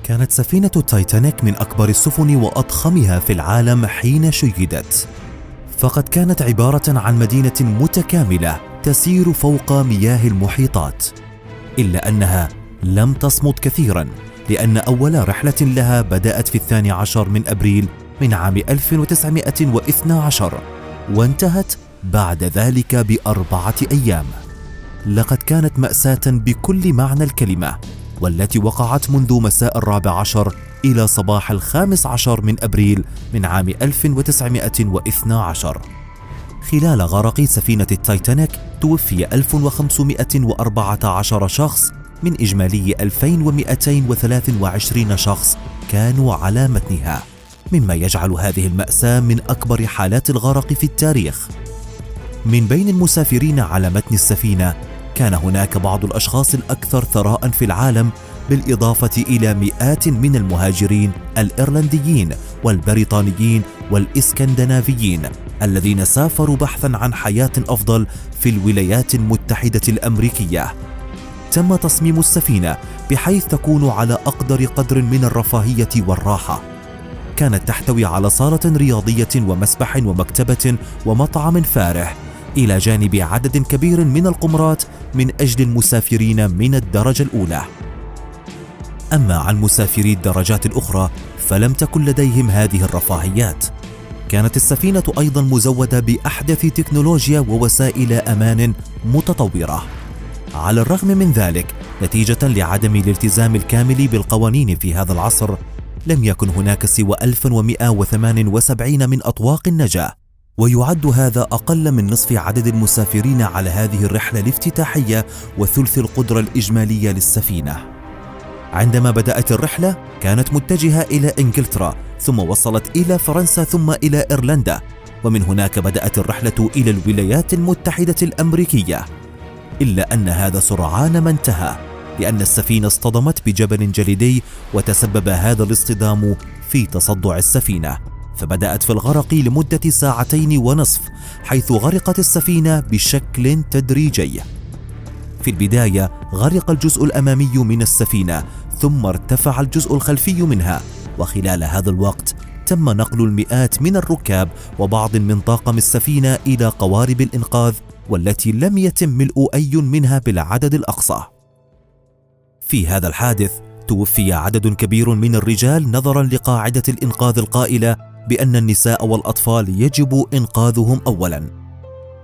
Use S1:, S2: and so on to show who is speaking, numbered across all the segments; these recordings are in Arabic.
S1: كانت سفينة تايتانيك من أكبر السفن وأضخمها في العالم حين شيدت، فقد كانت عبارة عن مدينة متكاملة تسير فوق مياه المحيطات، إلا أنها لم تصمد كثيرا، لأن أول رحلة لها بدأت في 12 من أبريل من عام 1912 وانتهت بعد ذلك ب4 أيام. لقد كانت مأساة بكل معنى الكلمة، والتي وقعت منذ مساء 14 إلى صباح 15 من أبريل من عام 1912. خلال غرق سفينة التايتانيك توفي 1514 شخص من إجمالي 2223 شخص كانوا على متنها، مما يجعل هذه المأساة من أكبر حالات الغرق في التاريخ. من بين المسافرين على متن السفينة كان هناك بعض الأشخاص الأكثر ثراء في العالم، بالإضافة إلى مئات من المهاجرين الإيرلنديين والبريطانيين والإسكندنافيين الذين سافروا بحثا عن حياة أفضل في الولايات المتحدة الأمريكية. تم تصميم السفينة بحيث تكون على أقدر قدر من الرفاهية والراحة. كانت تحتوي على صالة رياضية ومسبح ومكتبة ومطعم فارح، إلى جانب عدد كبير من القمرات من أجل المسافرين من الدرجة الأولى. أما عن مسافري الدرجات الأخرى فلم تكن لديهم هذه الرفاهيات. كانت السفينة أيضا مزودة بأحدث تكنولوجيا ووسائل أمان متطورة. على الرغم من ذلك، نتيجة لعدم الالتزام الكامل بالقوانين في هذا العصر، لم يكن هناك سوى 1178 من أطواق النجاة، ويعد هذا أقل من نصف عدد المسافرين على هذه الرحلة الافتتاحية وثلث القدرة الإجمالية للسفينة. عندما بدأت الرحلة كانت متجهة إلى إنجلترا، ثم وصلت إلى فرنسا، ثم إلى إيرلندا، ومن هناك بدأت الرحلة إلى الولايات المتحدة الأمريكية. إلا أن هذا سرعان ما انتهى، لأن السفينة اصطدمت بجبل جليدي، وتسبب هذا الاصطدام في تصدع السفينة، فبدأت في الغرق لمدة 2.5 ساعات، حيث غرقت السفينة بشكل تدريجي. في البداية غرق الجزء الأمامي من السفينة، ثم ارتفع الجزء الخلفي منها، وخلال هذا الوقت تم نقل المئات من الركاب وبعض من طاقم السفينة إلى قوارب الإنقاذ، والتي لم يتم ملء أي منها بالعدد الأقصى. في هذا الحادث توفي عدد كبير من الرجال نظرا لقاعدة الإنقاذ القائلة بأن النساء والأطفال يجب إنقاذهم أولا.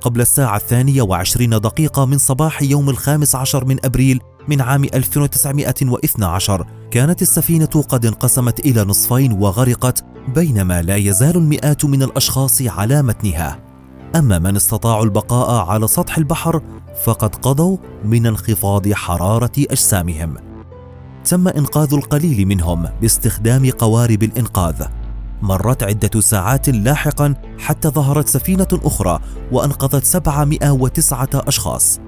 S1: قبل 1:22 من صباح يوم 15 من أبريل من عام 1912 كانت السفينة قد انقسمت إلى نصفين وغرقت، بينما لا يزال المئات من الأشخاص على متنها. أما من استطاعوا البقاء على سطح البحر فقد قضوا من انخفاض حرارة أجسامهم. تم إنقاذ القليل منهم باستخدام قوارب الإنقاذ. مرت عدة ساعات لاحقا حتى ظهرت سفينة أخرى وأنقذت 709 أشخاص.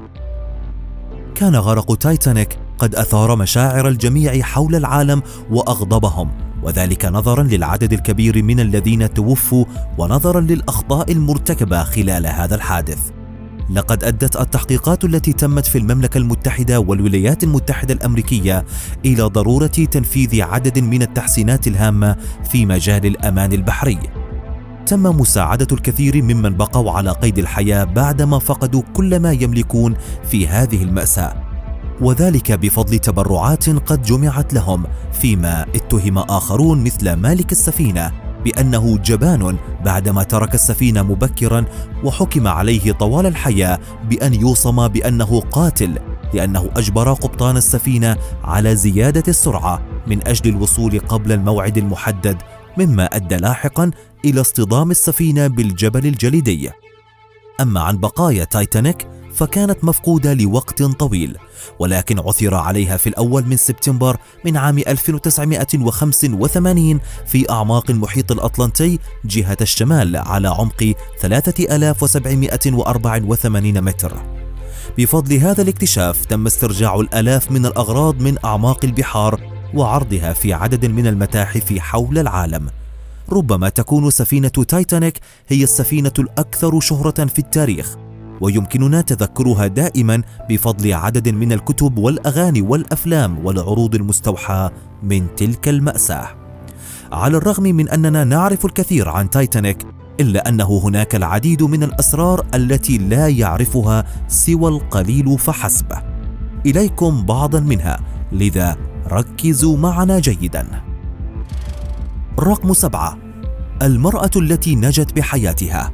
S1: كان غرق تايتانيك قد أثار مشاعر الجميع حول العالم وأغضبهم، وذلك نظرا للعدد الكبير من الذين توفوا ونظرا للأخطاء المرتكبة خلال هذا الحادث. لقد أدت التحقيقات التي تمت في المملكة المتحدة والولايات المتحدة الأمريكية إلى ضرورة تنفيذ عدد من التحسينات الهامة في مجال الأمان البحري. تم مساعدة الكثير ممن بقوا على قيد الحياة بعدما فقدوا كل ما يملكون في هذه المأساة، وذلك بفضل تبرعات قد جمعت لهم، فيما اتهم آخرون مثل مالك السفينة بأنه جبان بعدما ترك السفينة مبكرا، وحكم عليه طوال الحياة بأن يوصم بأنه قاتل، لأنه أجبر قبطان السفينة على زيادة السرعة من أجل الوصول قبل الموعد المحدد، مما أدى لاحقا إلى اصطدام السفينة بالجبل الجليدي. أما عن بقايا تايتانيك فكانت مفقودة لوقت طويل، ولكن عثر عليها في الأول من سبتمبر من عام 1985 في أعماق المحيط الأطلنطي جهة الشمال على عمق 3784 متر. بفضل هذا الاكتشاف تم استرجاع الآلاف من الأغراض من أعماق البحار وعرضها في عدد من المتاحف حول العالم. ربما تكون سفينة تايتانيك هي السفينة الأكثر شهرة في التاريخ، ويمكننا تذكرها دائما بفضل عدد من الكتب والأغاني والأفلام والعروض المستوحاة من تلك المأساة. على الرغم من أننا نعرف الكثير عن تايتانيك، إلا أنه هناك العديد من الأسرار التي لا يعرفها سوى القليل فحسب. إليكم بعضا منها، لذا ركزوا معنا جيدا. رقم 7: المرأة التي نجت بحياتها.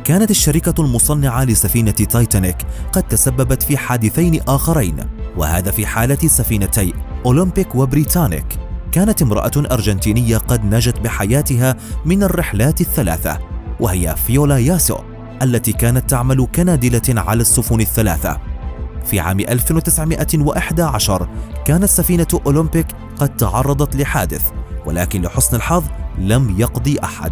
S1: كانت الشركة المصنعة لسفينة تايتانيك قد تسببت في حادثين آخرين، وهذا في حالة سفينتي أولمبيك وبريتانيك. كانت امرأة أرجنتينية قد نجت بحياتها من الرحلات الثلاثة، وهي فيولا ياسو التي كانت تعمل كنادلة على السفن الثلاثة. في عام 1911 كانت سفينة أولمبيك قد تعرضت لحادث، ولكن لحسن الحظ لم يقضي أحد.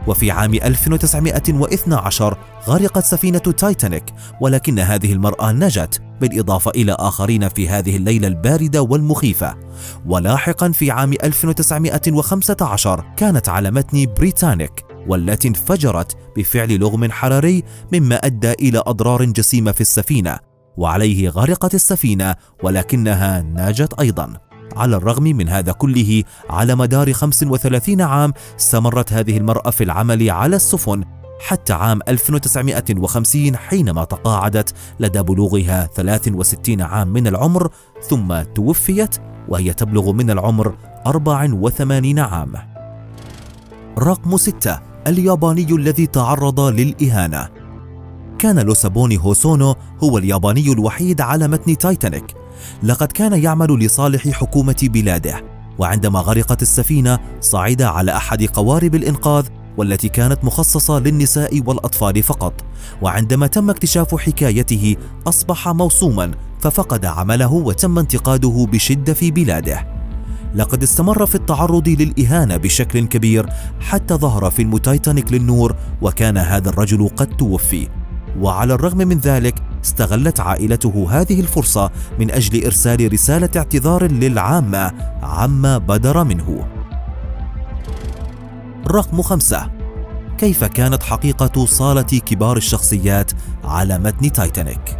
S1: وفي عام 1912 غرقت سفينة تايتانيك، ولكن هذه المرأة نجت بالإضافة إلى آخرين في هذه الليلة الباردة والمخيفة. ولاحقا في عام 1915 كانت على متن بريتانيك، والتي انفجرت بفعل لغم حراري مما أدى إلى أضرار جسيمة في السفينة، وعليه غرقت السفينة ولكنها نجت أيضا. على الرغم من هذا كله، على مدار 35 عام استمرت هذه المرأة في العمل على السفن حتى عام 1950 حينما تقاعدت لدى بلوغها 63 عام من العمر، ثم توفيت وهي تبلغ من العمر 84 عام. رقم 6: الياباني الذي تعرض للإهانة. كان لوسابوني هوسونو هو الياباني الوحيد على متن تايتانيك. لقد كان يعمل لصالح حكومة بلاده، وعندما غرقت السفينة صعد على أحد قوارب الإنقاذ والتي كانت مخصصة للنساء والأطفال فقط، وعندما تم اكتشاف حكايته أصبح موسوما ففقد عمله وتم انتقاده بشدة في بلاده. لقد استمر في التعرض للإهانة بشكل كبير حتى ظهر فيلم تايتانيك للنور، وكان هذا الرجل قد توفي. وعلى الرغم من ذلك استغلت عائلته هذه الفرصة من أجل إرسال رسالة اعتذار للعامة عما بدر منه. رقم 5: كيف كانت حقيقة صالة كبار الشخصيات على متن تايتانيك؟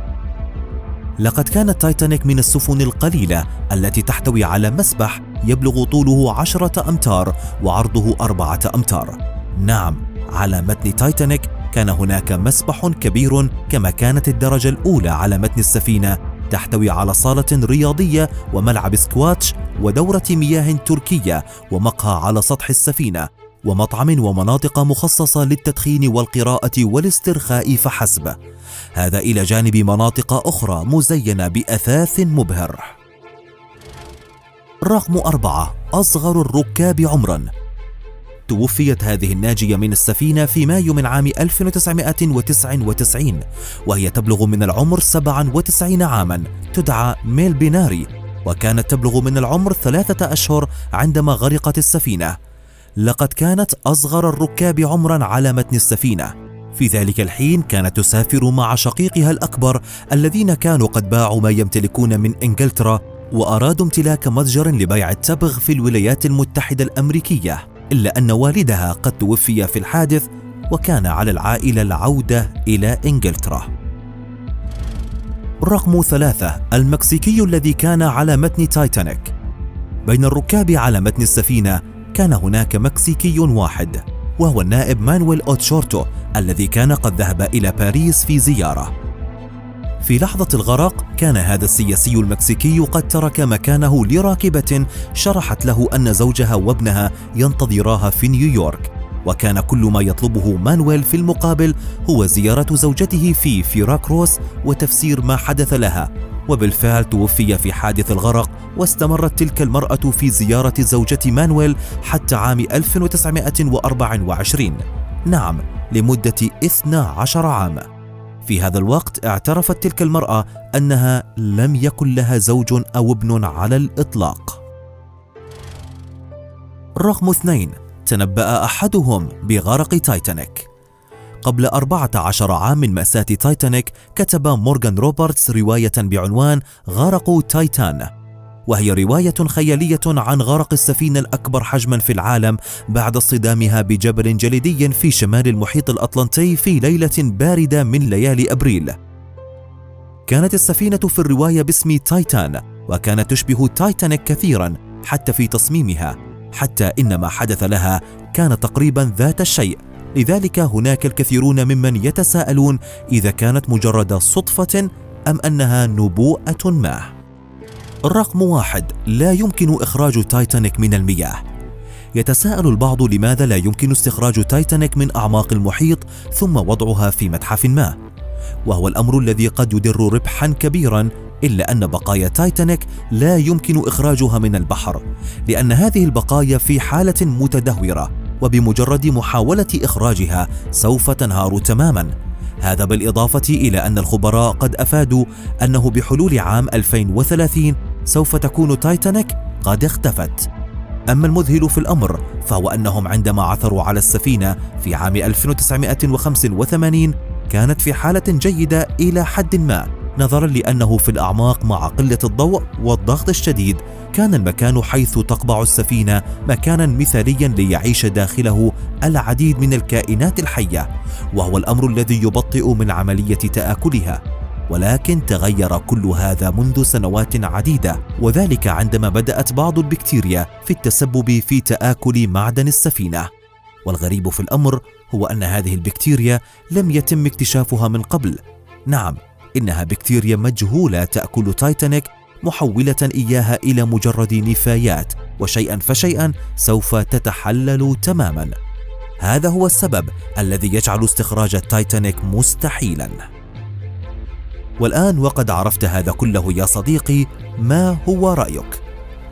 S1: لقد كانت تايتانيك من السفن القليلة التي تحتوي على مسبح يبلغ طوله 10 أمتار وعرضه 4 أمتار. نعم، على متن تايتانيك كان هناك مسبح كبير، كما كانت الدرجة الأولى على متن السفينة تحتوي على صالة رياضية وملعب سكواتش ودورة مياه تركية ومقهى على سطح السفينة ومطعم ومناطق مخصصة للتدخين والقراءة والاسترخاء فحسب، هذا إلى جانب مناطق أخرى مزينة بأثاث مبهر. رقم 4: أصغر الركاب عمرا. توفيت هذه الناجية من السفينة في مايو من عام 1999 وهي تبلغ من العمر 97 عاما، تدعى ميل بيناري، وكانت تبلغ من العمر 3 أشهر عندما غرقت السفينة. لقد كانت أصغر الركاب عمرا على متن السفينة. في ذلك الحين كانت تسافر مع شقيقها الأكبر الذين كانوا قد باعوا ما يمتلكون من إنجلترا وأرادوا امتلاك متجر لبيع التبغ في الولايات المتحدة الأمريكية، إلا أن والدها قد توفي في الحادث وكان على العائلة العودة إلى إنجلترا. رقم 3: المكسيكي الذي كان على متن تايتانيك. بين الركاب على متن السفينة كان هناك مكسيكي واحد، وهو النائب مانويل أوتشورتو الذي كان قد ذهب إلى باريس في زيارة. في لحظة الغرق كان هذا السياسي المكسيكي قد ترك مكانه لراكبة شرحت له أن زوجها وابنها ينتظراها في نيويورك، وكان كل ما يطلبه مانويل في المقابل هو زيارة زوجته في فيراكروس وتفسير ما حدث لها. وبالفعل توفي في حادث الغرق، واستمرت تلك المرأة في زيارة زوجة مانويل حتى عام 1924، نعم لمدة 12 عام. في هذا الوقت اعترفت تلك المرأة أنها لم يكن لها زوج أو ابن على الإطلاق. رقم 2: تنبأ أحدهم بغرق تايتانيك. قبل 14 عام من مأساة تايتانيك كتب مورغان روبرتس رواية بعنوان غرق تايتان، وهي رواية خيالية عن غرق السفينة الأكبر حجما في العالم بعد اصطدامها بجبل جليدي في شمال المحيط الأطلنطي في ليلة باردة من ليالي أبريل. كانت السفينة في الرواية باسم تايتان، وكانت تشبه تايتانيك كثيرا حتى في تصميمها، حتى إن ما حدث لها كان تقريبا ذات الشيء. لذلك هناك الكثيرون ممن يتساءلون إذا كانت مجرد صدفة أم أنها نبوءة ما. الرقم 1: لا يمكن إخراج تايتانيك من المياه. يتساءل البعض لماذا لا يمكن استخراج تايتانيك من أعماق المحيط ثم وضعها في متحف ما، وهو الأمر الذي قد يدر ربحا كبيرا، إلا أن بقايا تايتانيك لا يمكن إخراجها من البحر، لأن هذه البقايا في حالة متدهورة، وبمجرد محاولة إخراجها سوف تنهار تماما. هذا بالإضافة إلى أن الخبراء قد أفادوا أنه بحلول عام 2030 سوف تكون تايتانيك قد اختفت. أما المذهل في الأمر فهو أنهم عندما عثروا على السفينة في عام 1985 كانت في حالة جيدة إلى حد ما، نظرا لأنه في الأعماق مع قلة الضوء والضغط الشديد كان المكان حيث تقبع السفينة مكانا مثاليا ليعيش داخله العديد من الكائنات الحية، وهو الأمر الذي يبطئ من عملية تآكلها. ولكن تغير كل هذا منذ سنوات عديدة، وذلك عندما بدأت بعض البكتيريا في التسبب في تآكل معدن السفينة. والغريب في الأمر هو أن هذه البكتيريا لم يتم اكتشافها من قبل. نعم، إنها بكتيريا مجهولة تأكل تايتانيك، محولة إياها إلى مجرد نفايات، وشيئا فشيئا سوف تتحلل تماما. هذا هو السبب الذي يجعل استخراج التايتانيك مستحيلا. والآن وقد عرفت هذا كله يا صديقي، ما هو رأيك؟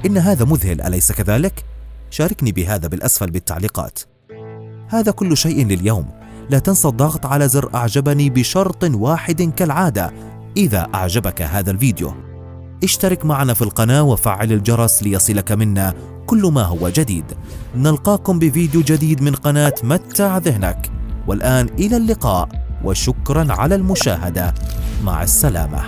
S1: إن هذا مذهل أليس كذلك؟ شاركني بهذا بالأسفل بالتعليقات. هذا كل شيء لليوم. لا تنسى الضغط على زر أعجبني بشرط واحد كالعادة. إذا أعجبك هذا الفيديو اشترك معنا في القناة وفعل الجرس ليصلك منا كل ما هو جديد. نلقاكم بفيديو جديد من قناة متع ذهنك، والآن إلى اللقاء، وشكرا على المشاهدة. مع السلامة.